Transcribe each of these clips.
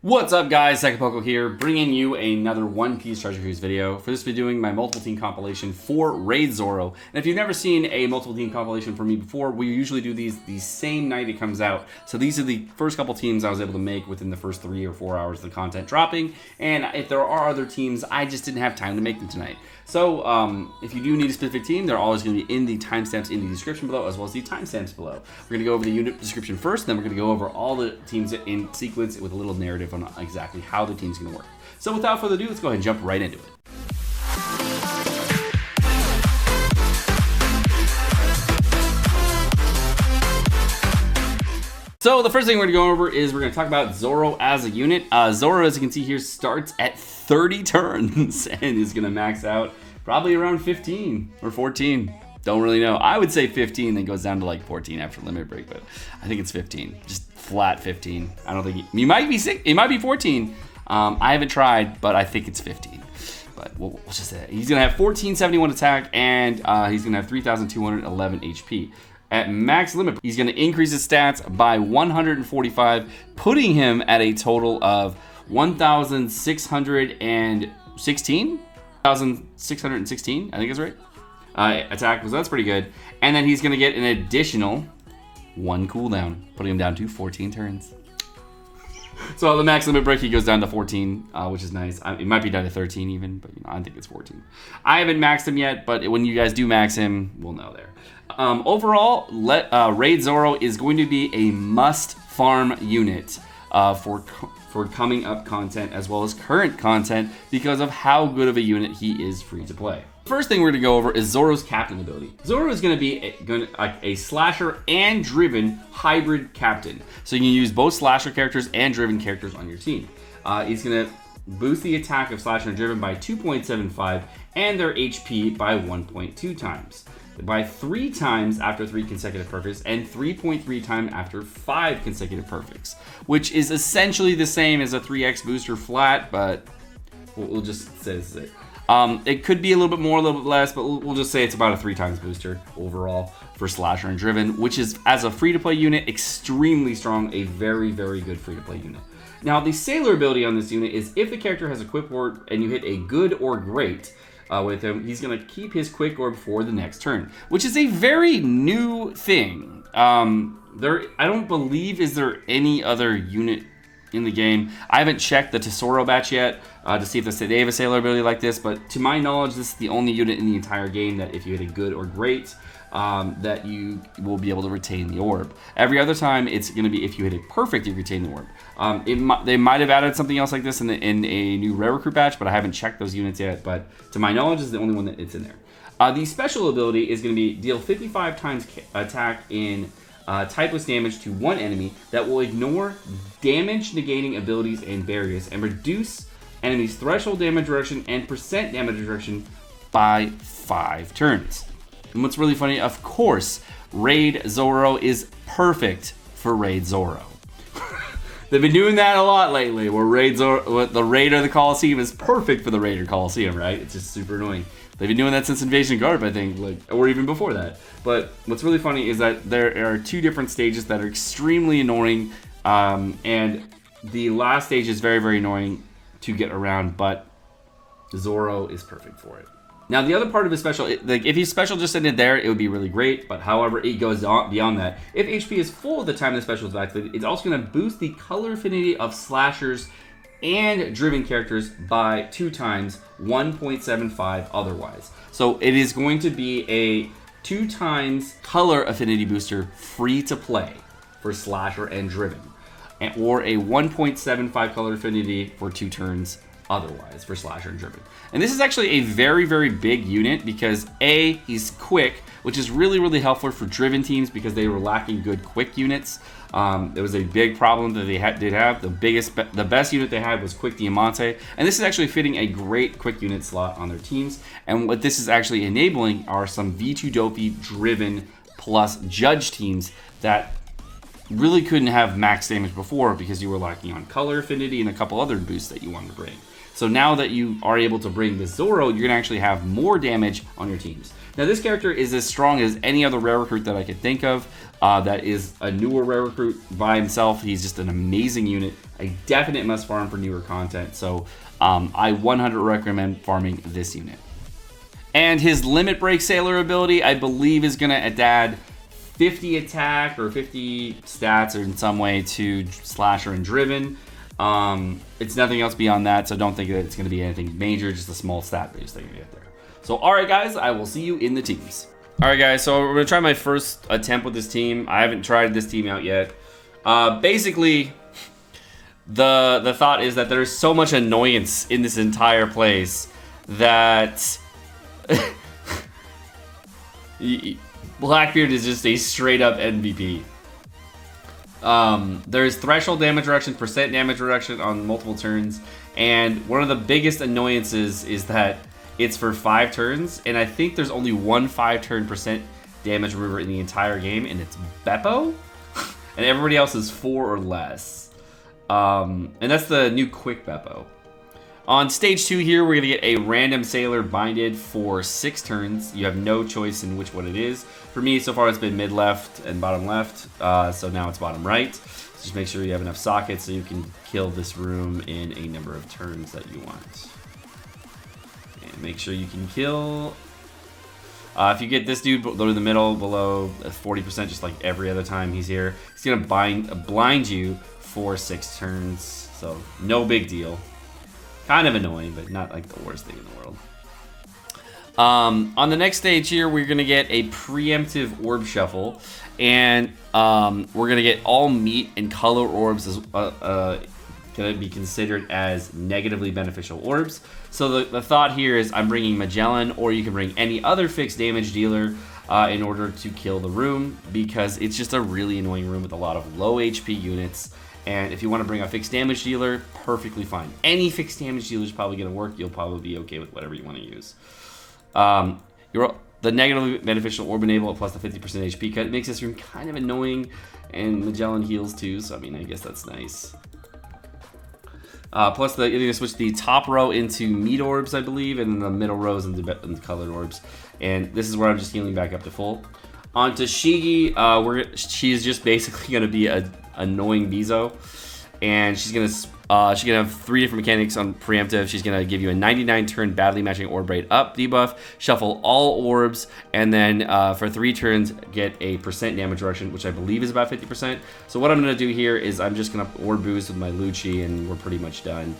What's up guys, Sekapoko here, bringing you another One Piece Treasure Cruise video. For this, we're doing my multiple team compilation for Raid Zoro. And if you've never seen a multiple team compilation from me before, we usually do these the same night it comes out. So these are the first couple teams I was able to make within the first 3 or 4 hours of the content dropping. And if there are other teams, I just didn't have time to make them tonight. So if you do need a specific team, they're always going to be in the timestamps in the description below, as well as the timestamps below. We're going to go over the unit description first, then we're going to go over all the teams in sequence with a little narrative on exactly how the team's going to work. So without further ado, let's go ahead and jump right into it. So the first thing we're going to go over is we're going to talk about Zoro as a unit. Zoro, as you can see here, starts at 30 turns and is going to max out probably around 15 or 14. Don't really know. I would say 15, then goes down to like 14 after limit break, but I think it's 15. Just flat 15. I don't think he might be 6. It might be 14. I haven't tried, but I think it's 15. But we'll just say he's going to have 1471 attack and he's going to have 3,211 HP. At max limit, he's going to increase his stats by 145, putting him at a total of 1,616? 1,616, I think that's right. Attack, so that's pretty good. And then he's going to get an additional 1 cooldown, putting him down to 14 turns. So the max limit break, he goes down to 14, which is nice. It might be down to 13 even, but I think it's 14. I haven't maxed him yet, but when you guys do max him, we'll know there. Overall, Raid Zoro is going to be a must farm unit for coming up content as well as current content because of how good of a unit he is free to play. First thing we're going to go over is Zoro's captain ability. Zoro is going to be a slasher and driven hybrid captain. So you can use both slasher characters and driven characters on your team. He's going to boost the attack of slasher and driven by 2.75 and their HP by 1.2 times. By 3 times after 3 consecutive perfects and 3.3 times after 5 consecutive perfects, which is essentially the same as a 3x booster flat, but we'll just say this is it. It could be a little bit more, a little bit less, but we'll just say it's about a 3 times booster overall for Slasher and Driven, which is, as a free-to-play unit, extremely strong, a very, very good free-to-play unit. Now, the Sailor ability on this unit is if the character has a Quick Orb and you hit a good or great with him, he's going to keep his Quick Orb for the next turn, which is a very new thing. I don't believe is there any other unit in the game. I haven't checked the Tesoro batch yet to see if they have a Sailor ability like this, but to my knowledge, this is the only unit in the entire game that if you hit a good or great, that you will be able to retain the orb. Every other time, it's going to be if you hit a perfect, you retain the orb. They might have added something else like this in a new rare recruit batch, but I haven't checked those units yet. But to my knowledge, this is the only one that it's in there. The special ability is going to be deal 55 times attack in typeless damage to one enemy that will ignore damage negating abilities and barriers and reduce enemies' threshold damage reduction and percent damage reduction by 5 turns. And what's really funny, of course, Raid Zoro is perfect for Raid Zoro. They've been doing that a lot lately, where the Raider the Coliseum is perfect for the Raider Coliseum, right? It's just super annoying. They've been doing that since Invasion of Garb, I think, or even before that. But what's really funny is that there are 2 different stages that are extremely annoying, and the last stage is very, very annoying to get around, but Zoro is perfect for it. Now, the other part of his special, like if his special just ended there, it would be really great, but however, it goes on beyond that. If HP is full at the time the special is activated, it's also going to boost the color affinity of slashers and driven characters by 2 times, 1.75 otherwise. So it is going to be a 2 times color affinity booster free to play for slasher and driven, or a 1.75 color affinity for 2 turns otherwise for slasher and driven. And this is actually a very, very big unit because A, he's quick, which is really, really helpful for driven teams because they were lacking good quick units. There was a big problem that they did have. The best unit they had was Quick Diamante, and this is actually fitting a great quick unit slot on their teams. And what this is actually enabling are some V2 Doffy driven plus judge teams that really couldn't have max damage before because you were lacking on color affinity and a couple other boosts that you wanted to bring. So now that you are able to bring this Zoro, you're going to actually have more damage on your teams. Now this character is as strong as any other rare recruit that I could think of. That is a newer rare recruit by himself. He's just an amazing unit. A definite must farm for newer content. So I 100% recommend farming this unit. And his Limit Break Sailor ability, I believe, is going to add 50 attack or 50 stats or in some way to Slasher and Driven. It's nothing else beyond that, so don't think that it's going to be anything major, just a small stat boost that you get there. So, alright guys, I will see you in the teams. Alright guys, so we're going to try my first attempt with this team. I haven't tried this team out yet. Basically, the thought is that there's so much annoyance in this entire place that Blackbeard is just a straight up MVP. There's threshold damage reduction, percent damage reduction on multiple turns, and one of the biggest annoyances is that it's for 5 turns, and I think there's only one 5-turn percent damage remover in the entire game, and it's Beppo, and everybody else is 4 or less. And that's the new quick Beppo. On stage 2 here, we're going to get a random Sailor binded for 6 turns. You have no choice in which one it is. For me, so far it's been mid left and bottom left, so now it's bottom right. So just make sure you have enough sockets so you can kill this room in a number of turns that you want. And make sure you can kill. If you get this dude low to the middle, below 40%, just like every other time he's here, he's going to blind you for 6 turns, so no big deal. Kind of annoying, but not like the worst thing in the world. On the next stage here, we're going to get a preemptive orb shuffle, and we're going to get all meat and color orbs as going to be considered as negatively beneficial orbs. So the thought here is I'm bringing Magellan, or you can bring any other fixed damage dealer in order to kill the room, because it's just a really annoying room with a lot of low HP units. And if you want to bring a fixed damage dealer, perfectly fine. Any fixed damage dealer is probably going to work. You'll probably be okay with whatever you want to use. The negatively beneficial orb enable plus the 50% HP cut makes this room kind of annoying, and Magellan heals too, so I mean, I guess that's nice. Plus, you're going to switch the top row into meat orbs, I believe, and the middle rows into colored orbs. And this is where I'm just healing back up to full. On to Shigi, she's just basically going to be a annoying Bizo, and she's gonna have 3 different mechanics on preemptive. She's gonna give you a 99 turn badly matching orb rate up debuff, shuffle all orbs, and then for 3 turns get a percent damage reduction, which I believe is about 50%. So what I'm gonna do here is I'm just gonna orb boost with my Lucci, and we're pretty much done.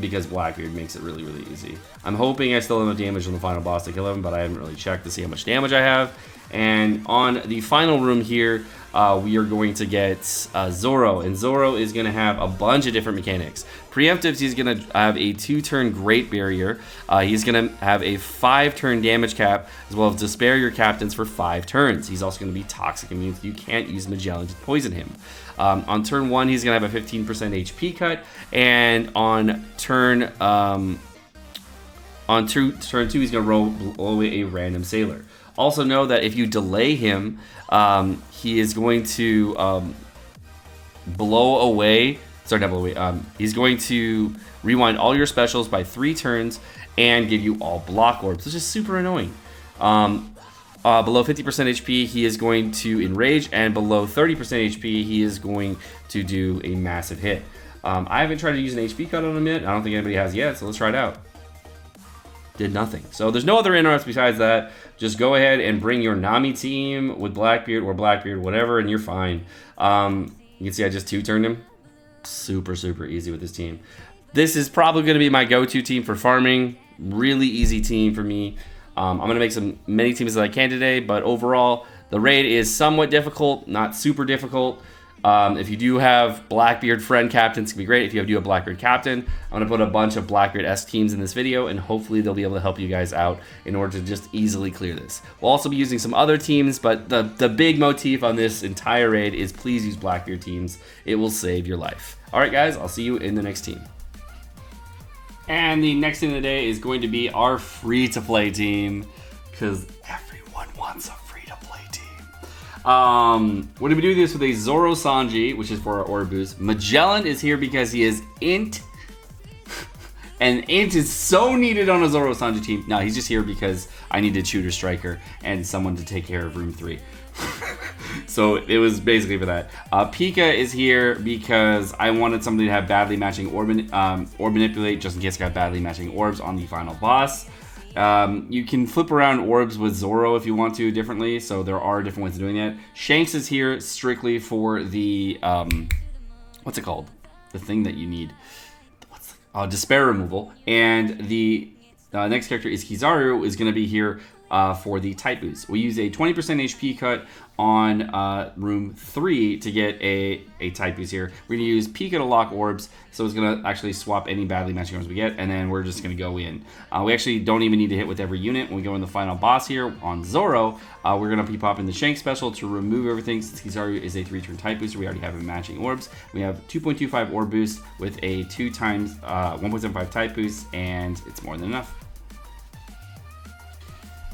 Because Blackbeard makes it really, really easy. I'm hoping I still have enough damage on the final boss to kill him, but I haven't really checked to see how much damage I have. And on the final room here, we are going to get Zoro, and Zoro is going to have a bunch of different mechanics. Preemptives, he's going to have a 2-turn Great Barrier. He's going to have a 5-turn damage cap, as well as Despair your captains for 5 turns. He's also going to be toxic immune, so you can't use Magellan to poison him. On turn 1, he's going to have a 15% HP cut, and on turn 2, he's going to roll away a random Sailor. Also know that if you delay him, he is going to blow away. Sorry, not blow away. He's going to rewind all your specials by 3 turns and give you all block orbs, which is super annoying. Below 50% HP, he is going to enrage, and below 30% HP, he is going to do a massive hit. I haven't tried to use an HP cut on him yet. I don't think anybody has yet, so let's try it out. Did nothing. So there's no other interrupts besides that. Just go ahead and bring your Nami team with Blackbeard or Blackbeard, whatever, and you're fine. You can see I just 2-turned him. Super, super easy with this team. This is probably going to be my go-to team for farming. Really easy team for me. I'm going to make many teams as I can today, but overall, the raid is somewhat difficult, not super difficult. If you do have Blackbeard friend captains, it's going to be great. If you do a Blackbeard captain, I'm going to put a bunch of Blackbeard-esque teams in this video, and hopefully they'll be able to help you guys out in order to just easily clear this. We'll also be using some other teams, but the big motif on this entire raid is please use Blackbeard teams. It will save your life. All right, guys, I'll see you in the next team. And the next team of the day is going to be our free-to-play team, because everyone wants a free-to-play team. We're gonna be doing this with a Zoro Sanji, which is for our orb boost. Magellan is here because he is int. And int is so needed on a Zoro Sanji team. No, he's just here because I needed shooter striker and someone to take care of room 3. So it was basically for that. Pika is here because I wanted somebody to have badly matching orb manipulate, just in case I got badly matching orbs on the final boss. You can flip around orbs with Zoro if you want to differently, so there are different ways of doing that. Shanks is here strictly for the, what's it called? The thing that you need. Despair removal. And the next character is Kizaru, is going to be here for the type boost. We use a 20% HP cut on room 3 to get a type boost here. We're going to use Pika to lock orbs, so it's going to actually swap any badly matching orbs we get, and then we're just going to go in. We actually don't even need to hit with every unit. When we go in the final boss here on Zoro, we're going to be popping the Shank special to remove everything. Since Kizaru is a 3-turn type booster, we already have him matching orbs. We have 2.25 orb boost with a 2 times 1.75 type boost, and it's more than enough.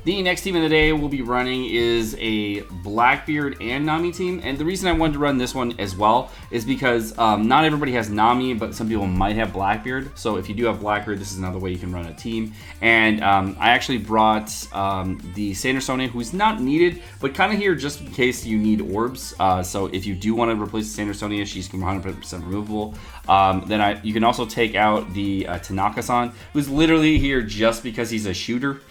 The next team of the day we'll be running is a Blackbeard and Nami team, and the reason I wanted to run this one as well is because not everybody has Nami, but some people might have Blackbeard. So if you do have Blackbeard, this is another way you can run a team. And I actually brought the Sandersone, who's not needed, but kind of here just in case you need orbs. So if you do want to replace the Sandersone, she's 100% removable. Then you can also take out the Tanaka-san, who's literally here just because he's a shooter.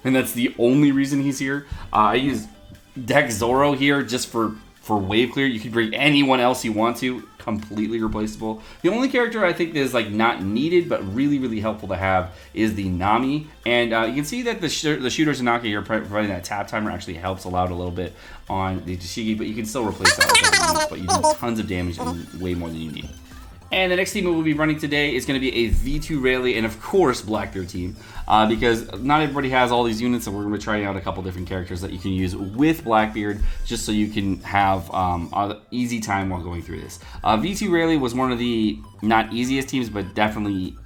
And that's the only reason he's here. I use deck Zoro here just for wave clear. You can bring anyone else you want to, completely replaceable. The only character I think that is like not needed but really, really helpful to have is the Nami. And you can see that the shooter Tanaka here providing that tap timer actually helps a lot a little bit on the Tashigi, but you can still replace that with other units, but you do tons of damage and way more than you need. And the next team we'll be running today is going to be a V2 Rayleigh and, of course, Blackbeard team. Because not everybody has all these units, and we're going to be trying out a couple different characters that you can use with Blackbeard, just so you can have an easy time while going through this. V2 Rayleigh was one of the not easiest teams, but definitely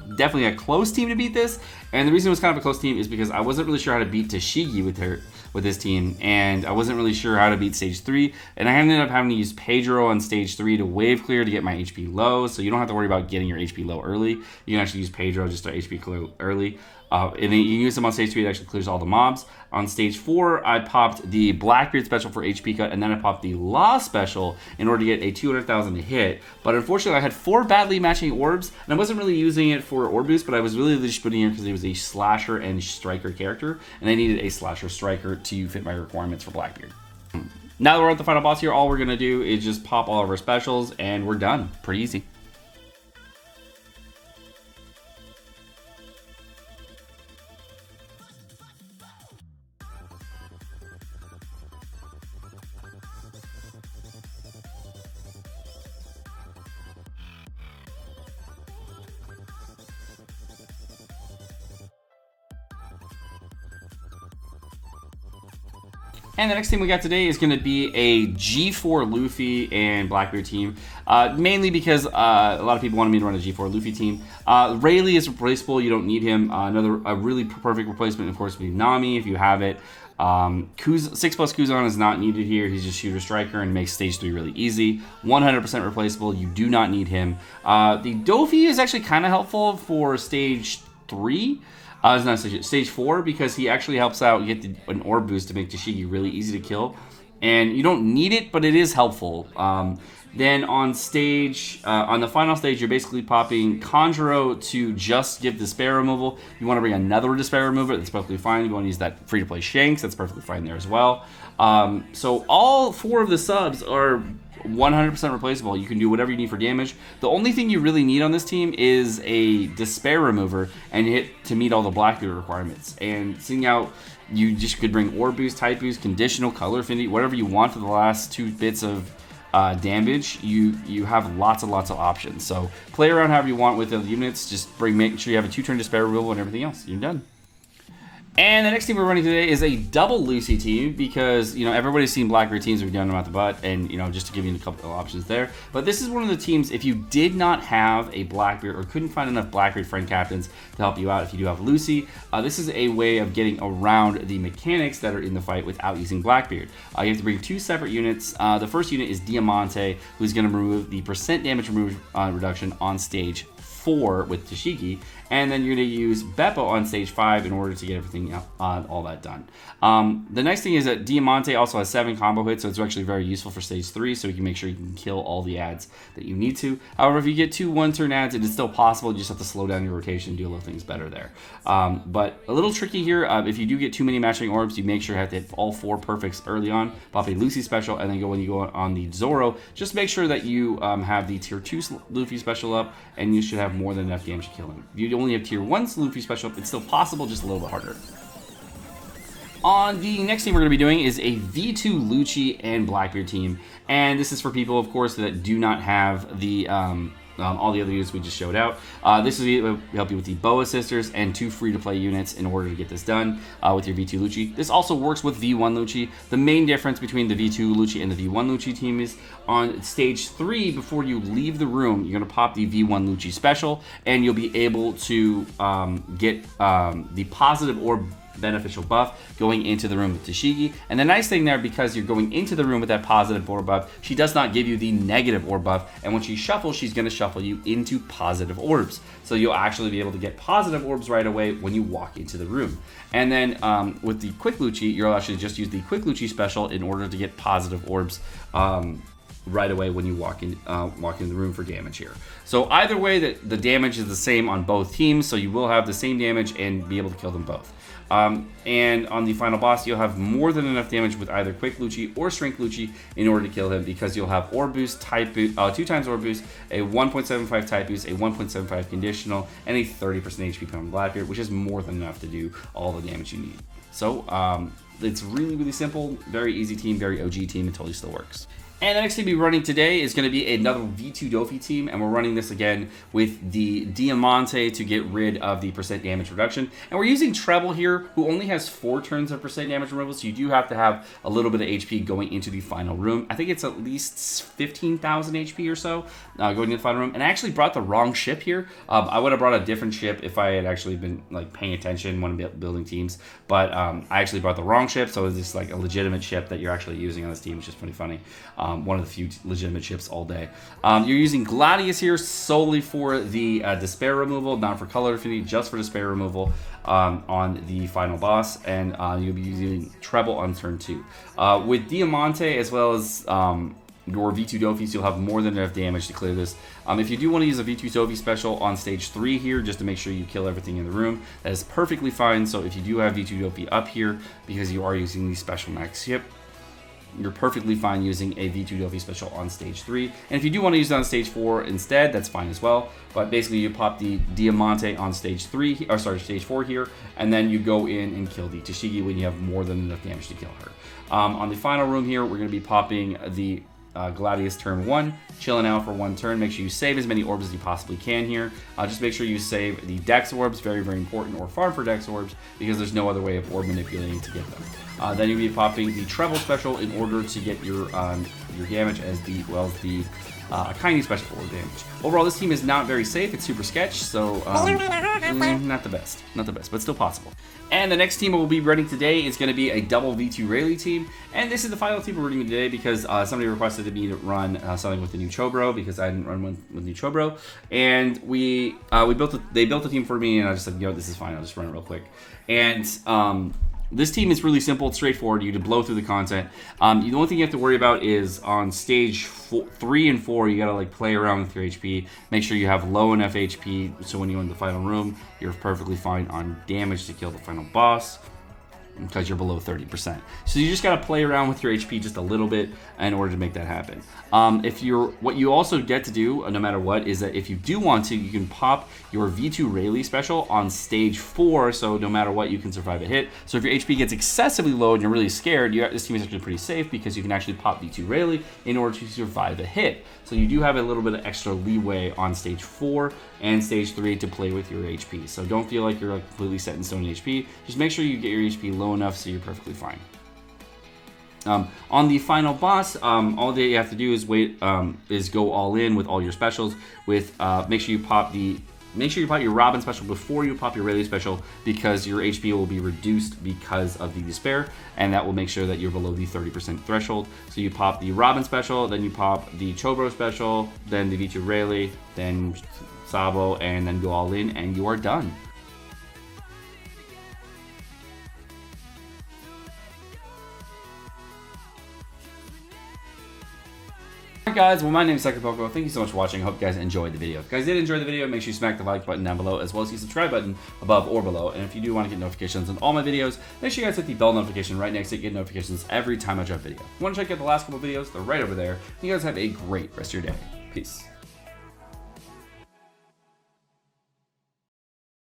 a close team to beat this. And the reason it was kind of a close team is because I wasn't really sure how to beat Tashigi with this team, and I wasn't really sure how to beat stage 3, and I ended up having to use Pedro on stage 3 to wave clear to get my HP low, so you don't have to worry about getting your HP low early. You can actually use Pedro just to HP clear early. And then you use them on stage 3, it actually clears all the mobs. On stage 4, I popped the Blackbeard special for HP cut, and then I popped the Law special in order to get a 200,000 hit. But unfortunately, I had 4 badly matching orbs, and I wasn't really using it for orb boost, but I was really just putting it because it was a slasher and striker character, and I needed a slasher striker to fit my requirements for Blackbeard. Now that we're at the final boss here, all we're going to do is just pop all of our specials, and we're done. Pretty easy. And the next team we got today is going to be a G4 Luffy and Blackbeard team, mainly because a lot of people wanted me to run a G4 Luffy team. Rayleigh is replaceable, you don't need him. A really perfect replacement, of course, would be Nami if you have it. 6+ Kuzan is not needed here. He's just shooter striker and makes stage 3 really easy. 100% replaceable, you do not need him. The Doffy is actually kind of helpful for stage 3. It's not stage 4, because he actually helps out get an orb boost to make Tashigi really easy to kill. And you don't need it, but it is helpful. Then on the final stage, you're basically popping Conjuro to just give Despair removal. You want to bring another Despair remover, that's perfectly fine. You want to use that free-to-play Shanks, that's perfectly fine there as well. So all 4 of the subs are 100% replaceable. You can do whatever you need for damage. The only thing you really need on this team is a Despair remover and hit to meet all the Blackbeard requirements. And seeing out, you just could bring Orb Boost, Type Boost, Conditional, Color Affinity, whatever you want for the last 2 bits of damage. You have lots and lots of options. So play around however you want with the units. Just make sure you have a 2-turn Despair removal and everything else. You're done. And the next team we're running today is a double Lucci team because, you know, everybody's seen Blackbeard teams. We've done them out the butt, and, you know, just to give you a couple of options there. But this is one of the teams, if you did not have a Blackbeard or couldn't find enough Blackbeard friend captains to help you out if you do have Lucci, this is a way of getting around the mechanics that are in the fight without using Blackbeard. You have to bring 2 separate units. The first unit is Diamante, who's going to remove the % damage reduction on stage 4 with Tashigi, and then you're going to use Beppo on stage 5 in order to get everything all that done. The nice thing is that Diamante also has 7 combo hits, so it's actually very useful for stage 3, so you can make sure you can kill all the ads that you need to. However, if you get 2 one-turn ads, it is still possible. You just have to slow down your rotation and do a little things better there. But a little tricky here, if you do get too many matching orbs, you make sure you have to hit all 4 perfects early on, pop a Lucci special, and then when you go on the Zoro, just make sure that you have the tier 2 Luffy special up, and you should have more than enough damage to kill him. If you only have tier 1 Luffy special up, it's still possible, just a little bit harder. On the next team we're going to be doing is a V2 Lucci and Blackbeard team, and this is for people, of course, that do not have the all the other units we just showed out. This will help you with the Boa Sisters and 2 free-to-play units in order to get this done with your V2 Lucci. This also works with V1 Lucci. The main difference between the V2 Lucci and the V1 Lucci team is on stage 3, before you leave the room, you're going to pop the V1 Lucci special, and you'll be able to get the positive or beneficial buff going into the room with Tashigi. And the nice thing there, because you're going into the room with that positive orb buff, she does not give you the negative orb buff, and when she shuffles, she's going to shuffle you into positive orbs. So you'll actually be able to get positive orbs right away when you walk into the room. And then with the Quick Lucci, you'll actually just use the Quick Lucci special in order to get positive orbs right away when you walk in the room for damage here. So either way, the damage is the same on both teams, so you will have the same damage and be able to kill them both. And on the final boss, you'll have more than enough damage with either Quick Lucci or Shrink Lucci in order to kill him, because you'll have Orb Boost, Type Boost, 2 times Orb Boost, a 1.75 Type Boost, a 1.75 Conditional, and a 30% HP put on Blackbeard, which is more than enough to do all the damage you need. So it's really, really simple, very easy team, very OG team, it totally still works. And the next team we're running today is going to be another V2 Doffy team, and we're running this again with the Diamante to get rid of the % damage reduction. And we're using Treble here, who only has 4 turns of % damage removal, so you do have to have a little bit of HP going into the final room. I think it's at least 15,000 HP or so going into the final room. And I actually brought the wrong ship here. I would have brought a different ship if I had actually been like paying attention when building teams, but I actually brought the wrong ship, so it's just like a legitimate ship that you're actually using on this team, which is pretty funny. One of the few legitimate ships all day. You're using Gladius here solely for the despair removal, not for color affinity, just for despair removal on the final boss, and you'll be using Treble on turn 2. With Diamante as well as your V2 Doffys, you'll have more than enough damage to clear this. If you do want to use a V2 Doffy special on stage 3 here, just to make sure you kill everything in the room, that is perfectly fine. So if you do have V2 Doffy up here, because you are using the special max ship, you're perfectly fine using a V2 Doffy special on stage 3. And if you do want to use it on stage 4 instead, that's fine as well. But basically, you pop the Diamante on stage 3, or sorry, stage 4 here, and then you go in and kill the Tashigi when you have more than enough damage to kill her. On the final room here, we're going to be popping the Gladius turn 1, chilling out for 1 turn. Make sure you save as many orbs as you possibly can here. Just make sure you save the Dex orbs, very, very important, or farm for Dex orbs, because there's no other way of orb manipulating to get them. Then you'll be popping the Treble special in order to get your damage as well as the Akaini special for damage. Overall, this team is not very safe. It's super sketch, so not the best, but still possible. And the next team we'll be running today is going to be a double V2 Rayleigh team, and this is the final team we're running today because somebody requested me to run something with the new Chobro, because I didn't run one with new Chobro, and they built a team for me, and I just said, you know, this is fine, I'll just run it real quick. And this team is really simple, it's straightforward. You to blow through the content. The only thing you have to worry about is on stage 3 and 4, you gotta like play around with your HP. Make sure you have low enough HP so when you're in the final room, you're perfectly fine on damage to kill the final boss. because you're below 30%. So you just got to play around with your HP just a little bit in order to make that happen. What you also get to do, no matter what, is that if you do want to, you can pop your V2 Rayleigh special on stage 4, so no matter what, you can survive a hit. So if your HP gets excessively low and you're really scared, this team is actually pretty safe because you can actually pop V2 Rayleigh in order to survive a hit. So you do have a little bit of extra leeway on stage 4 and stage 3 to play with your HP. So don't feel like you're completely set in stone in HP. Just make sure you get your HP low enough so you're perfectly fine. On the final boss, all that you have to do is go all in with all your specials. Make sure you pop your Robin special before you pop your Rayleigh special, because your HP will be reduced because of the despair, and that will make sure that you're below the 30% threshold. So you pop the Robin special, then you pop the Chobro special, then the V2 Rayleigh, then Sabo, and then go all in, and you are done. Alright guys, well my name is Sekapoko. Thank you so much for watching. I hope you guys enjoyed the video. If you guys did enjoy the video, make sure you smack the like button down below, as well as the subscribe button above or below. And if you do want to get notifications on all my videos, make sure you guys hit the bell notification right next to it, get notifications every time I drop a video. If you want to check out the last couple videos, they're right over there. You guys have a great rest of your day. Peace.